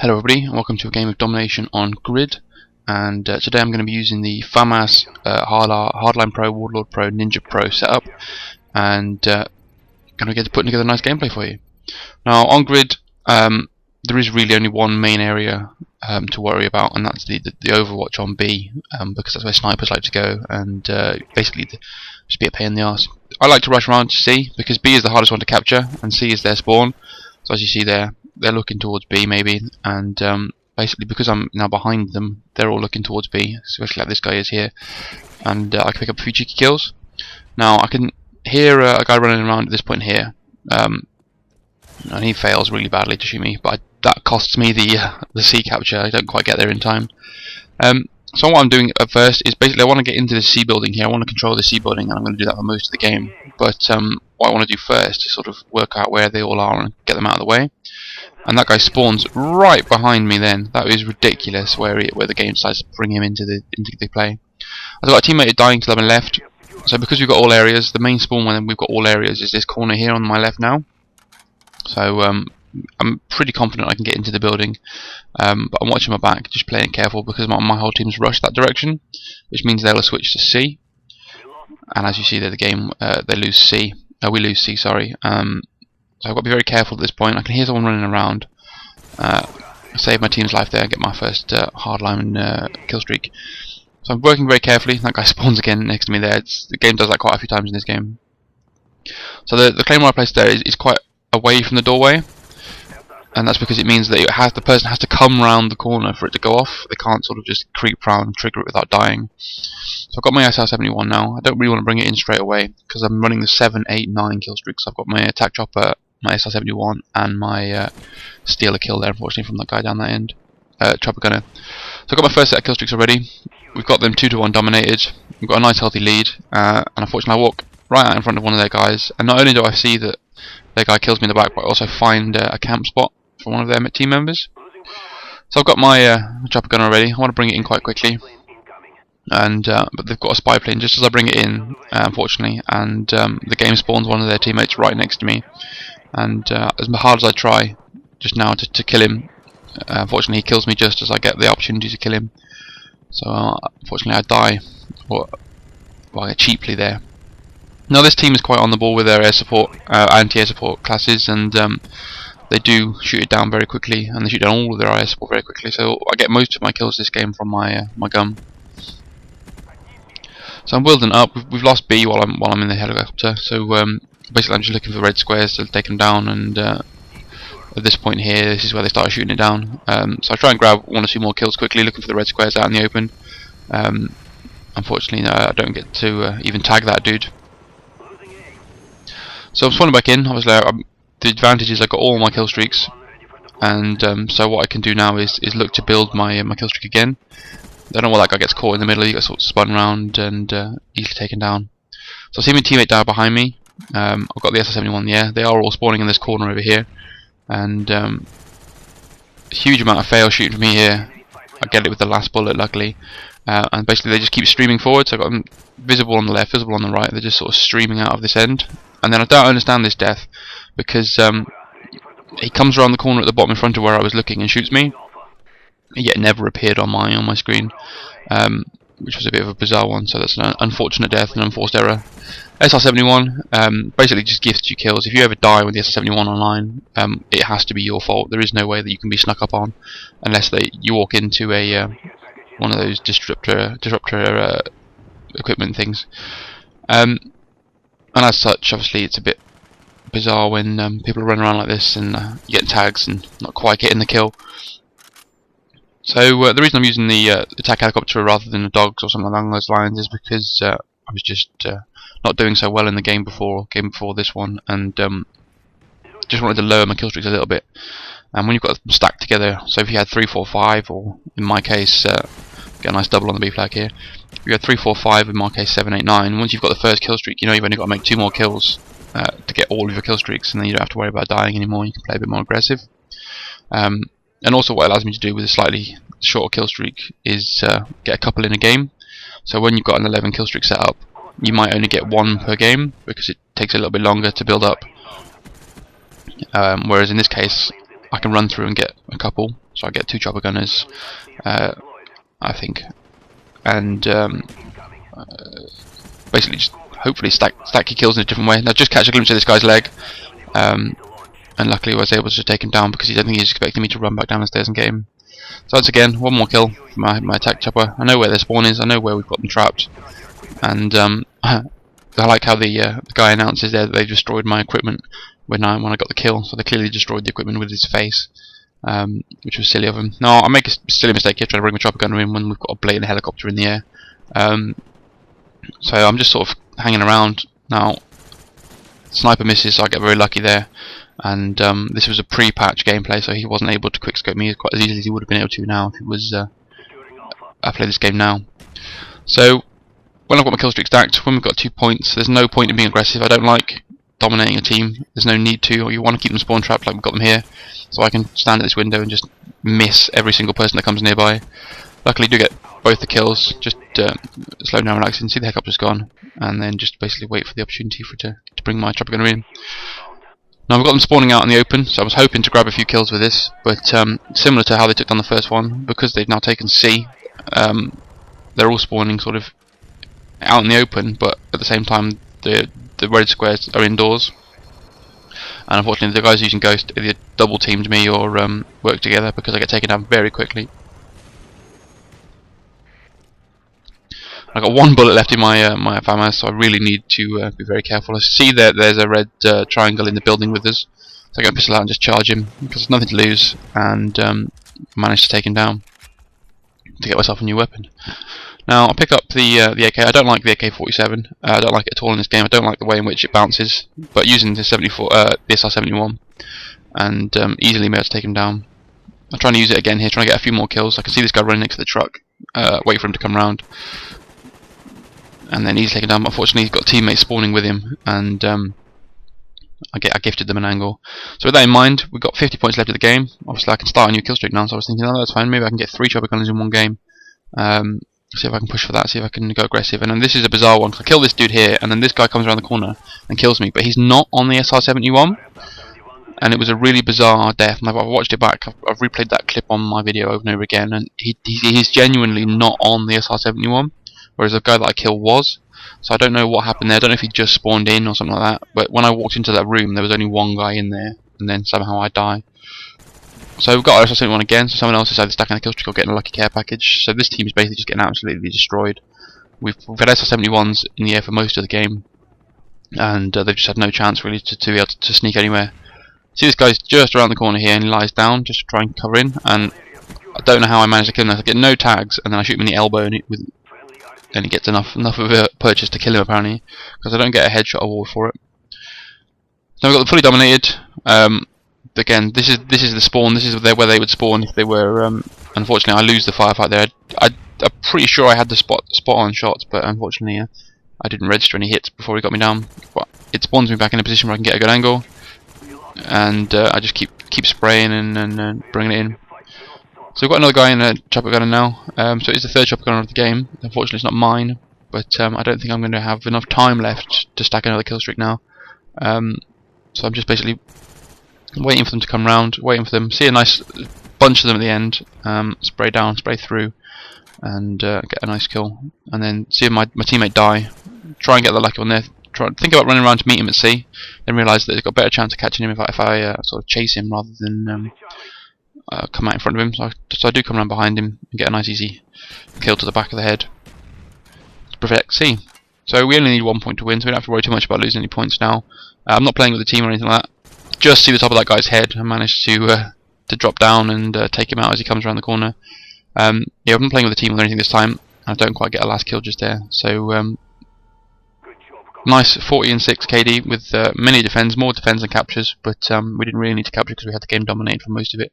Hello everybody, and welcome to a game of Domination on Grid. And today I'm going to be using the Famas Hardline Pro, Warlord Pro Ninja Pro setup, and going to get to putting together a nice gameplay for you. Now on Grid, there is really only one main area to worry about, and that's the Overwatch on B, because that's where snipers like to go, and basically just be a pain in the arse. I like to rush around to C because B is the hardest one to capture, and C is their spawn. So as you see there, they're looking towards B maybe, and basically because I'm now behind them, they're all looking towards B, especially like this guy is here, and I can pick up a few cheeky kills. Now I can hear a guy running around at this point here, and he fails really badly to shoot me, but that costs me the C capture. I don't quite get there in time. So what I'm doing at first is basically I want to get into the C building here. I want to control the C building, and I'm going to do that for most of the game. But what I want to do first is sort of work out where they all are and get them out of the way. And that guy spawns right behind me. Then that is ridiculous. Where the game decides to bring him into the play. I've got a teammate dying to my left. So because we've got all areas, the main spawn when we've got all areas is this corner here on my left now. So I'm pretty confident I can get into the building, but I'm watching my back, just playing careful because my whole team's rushed that direction, which means they'll switch to C. And as you see there, the game they lose C. We lose C, sorry. So I've got to be very careful at this point. I can hear someone running around. Save my team's life there, get my first hardline kill streak. So I'm working very carefully. That guy spawns again next to me there. The game does that quite a few times in this game. So the claymore I placed there is quite away from the doorway, and that's because it means that the person has to come round the corner for it to go off. They can't sort of just creep round and trigger it without dying. So I've got my SR-71 now. I don't really want to bring it in straight away because I'm running the 7, 8, 9 kill streaks. I've got my attack chopper, my SR-71, and my steal a kill there, unfortunately, from that guy down that end. Chopper gunner. So I've got my first set of kill streaks already. We've got them 2-1 dominated. We've got a nice healthy lead, and unfortunately I walk right out in front of one of their guys, and not only do I see that their guy kills me in the back, but I also find a camp spot for one of their team members. So I've got my chopper gun already. I want to bring it in quite quickly, and but they've got a spy plane just as I bring it in, unfortunately, and the game spawns one of their teammates right next to me, and as hard as I try just now to kill him, unfortunately he kills me just as I get the opportunity to kill him. So unfortunately I die, cheaply there. Now this team is quite on the ball with their air support, anti-air support classes, and they do shoot it down very quickly, and they shoot down all of their air support very quickly. So I get most of my kills this game from my gun. So I'm building up. We've lost B while I'm in the helicopter. So basically I'm just looking for red squares to take them down, and at this point here, this is where they start shooting it down. So I try and grab 1 or 2 more kills quickly, looking for the red squares out in the open. Unfortunately, I don't get to even tag that dude. So I'm spawning back in. Obviously, the advantage is I've got all my kill streaks, and so what I can do now is look to build my kill streak again. I don't know why that guy gets caught in the middle. He gets sort of spun around and easily taken down. So I see my teammate down behind me. I've got the SR-71. Yeah, they are all spawning in this corner over here, and a huge amount of fail shooting from me here. I get it with the last bullet, luckily. And basically they just keep streaming forward, so I've got them visible on the left, visible on the right. They're just sort of streaming out of this end. And then I don't understand this death, because he comes around the corner at the bottom in front of where I was looking and shoots me, yet never appeared on my screen, which was a bit of a bizarre one. So that's an unfortunate death, an unforced error. SR-71 basically just gifts you kills. If you ever die with the SR-71 online, it has to be your fault. There is no way that you can be snuck up on unless you walk into a one of those disruptor equipment things. And as such, obviously, it's a bit bizarre when people run around like this and you get tags and not quite getting the kill. So the reason I'm using the attack helicopter rather than the dogs or something along those lines is because I was just not doing so well in the game before this one, and just wanted to lower my kill streaks a little bit. And when you've got them stacked together, so if you had 3, 4, 5, or in my case, get a nice double on the B flag here. If you had 3, 4, 5, in my case 7, 8, 9. Once you've got the first kill streak, you know you've only got to make 2 more kills to get all of your kill streaks, and then you don't have to worry about dying anymore. You can play a bit more aggressive. And also, what it allows me to do with a slightly shorter kill streak is get a couple in a game. So when you've got an 11 kill streak set up, you might only get 1 per game because it takes a little bit longer to build up. Whereas in this case, I can run through and get a couple. So I get 2 chopper gunners, I think, and basically just hopefully stack your kills in a different way. Now just catch a glimpse of this guy's leg, and luckily I was able to take him down because I don't think he was expecting me to run back down the stairs and get him. So once again, 1 more kill for my attack chopper. I know where their spawn is, I know where we've got them trapped, and I like how the guy announces there that they destroyed my equipment when I got the kill. So they clearly destroyed the equipment with his face, which was silly of him. Now I make a silly mistake here trying to bring my chopper gunner in when we've got a blatant helicopter in the air. So I'm just sort of hanging around now. Sniper misses, so I get very lucky there. And this was a pre-patch gameplay, so he wasn't able to quickscope me quite as easily as he would have been able to now if it was I play this game now. So when I've got my kill streak stacked, when we've got 2 points, there's no point in being aggressive. I don't like dominating a team. There's no need to. Or you want to keep them spawn trapped like we've got them here, so I can stand at this window and just miss every single person that comes nearby. Luckily, do get both the kills. Just slow down, relaxing, see the helicopter's gone, and then just basically wait for the opportunity for to bring my chopper gunner in. Now we've got them spawning out in the open, so I was hoping to grab a few kills with this, but similar to how they took down the first one, because they've now taken C, they're all spawning sort of out in the open, but at the same time the red squares are indoors. And unfortunately the guys using Ghost either double teamed me or worked together because I get taken down very quickly. I got 1 bullet left in my my Famas, so I really need to be very careful. I see that there's a red triangle in the building with us, so I get a pistol out and just charge him because there's nothing to lose, and manage to take him down to get myself a new weapon. Now I'll pick up the AK. I don't like the AK-47. I don't like it at all in this game. I don't like the way in which it bounces. But using the the SR-71 and easily be able to take him down. I'm trying to use it again here, trying to get a few more kills. I can see this guy running next to the truck. Wait for him to come round, and then easily take him down. But unfortunately, he's got teammates spawning with him, and I gifted them an angle. So with that in mind, we've got 50 points left of the game. Obviously, I can start a new kill streak now. So I was thinking, oh, that's fine. Maybe I can get 3 chopper gunners in 1 game. See if I can push for that, see if I can go aggressive. And then this is a bizarre one, because I kill this dude here, and then this guy comes around the corner and kills me, but he's not on the SR-71, and it was a really bizarre death. And I've watched it back, I've replayed that clip on my video over and over again, and he's genuinely not on the SR-71, whereas the guy that I killed was. So I don't know what happened there. I don't know if he just spawned in or something like that, but when I walked into that room there was only 1 guy in there, and then somehow I die. So we've got SR-71 again, so someone else is either stacking a kill streak or getting a lucky care package. So this team is basically just getting absolutely destroyed. We've had SR-71s in the air for most of the game, and they've just had no chance really to be able to sneak anywhere. See, this guy's just around the corner here, and he lies down just to try and cover in, and I don't know how I managed to kill him. I get no tags, and then I shoot him in the elbow, and he gets enough of a purchase to kill him apparently, because I don't get a headshot award for it. So we've got the fully dominated. Again, this is the spawn. This is where they would spawn if they were. Unfortunately, I lose the firefight there. I'm pretty sure I had the spot on shots, but unfortunately, I didn't register any hits before he got me down. But it spawns me back in a position where I can get a good angle, and I just keep spraying and bringing it in. So we've got another guy in a chopper gunner now. So it's the 3rd chopper gunner of the game. Unfortunately, it's not mine, but I don't think I'm going to have enough time left to stack another kill streak now. So I'm just basically waiting for them to come round, waiting for them, see a nice bunch of them at the end, spray down, spray through, and get a nice kill, and then see my teammate die, try and get the lucky one there, think about running around to meet him at C, then realise that they've got a better chance of catching him if I sort of chase him rather than come out in front of him. So I do come around behind him and get a nice easy kill to the back of the head to protect C. So we only need 1 point to win, so we don't have to worry too much about losing any points now. I'm not playing with the team or anything like that. Just see the top of that guy's head and managed to drop down and take him out as he comes around the corner. Yeah, I'm not playing with the team or anything this time. I don't quite get a last kill just there. So nice 40 and 6 KD with many defends, more defends than captures, but we didn't really need to capture because we had the game dominated for most of it.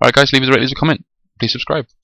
Alright guys, leave us a rate, leave us a comment. Please subscribe. Bye.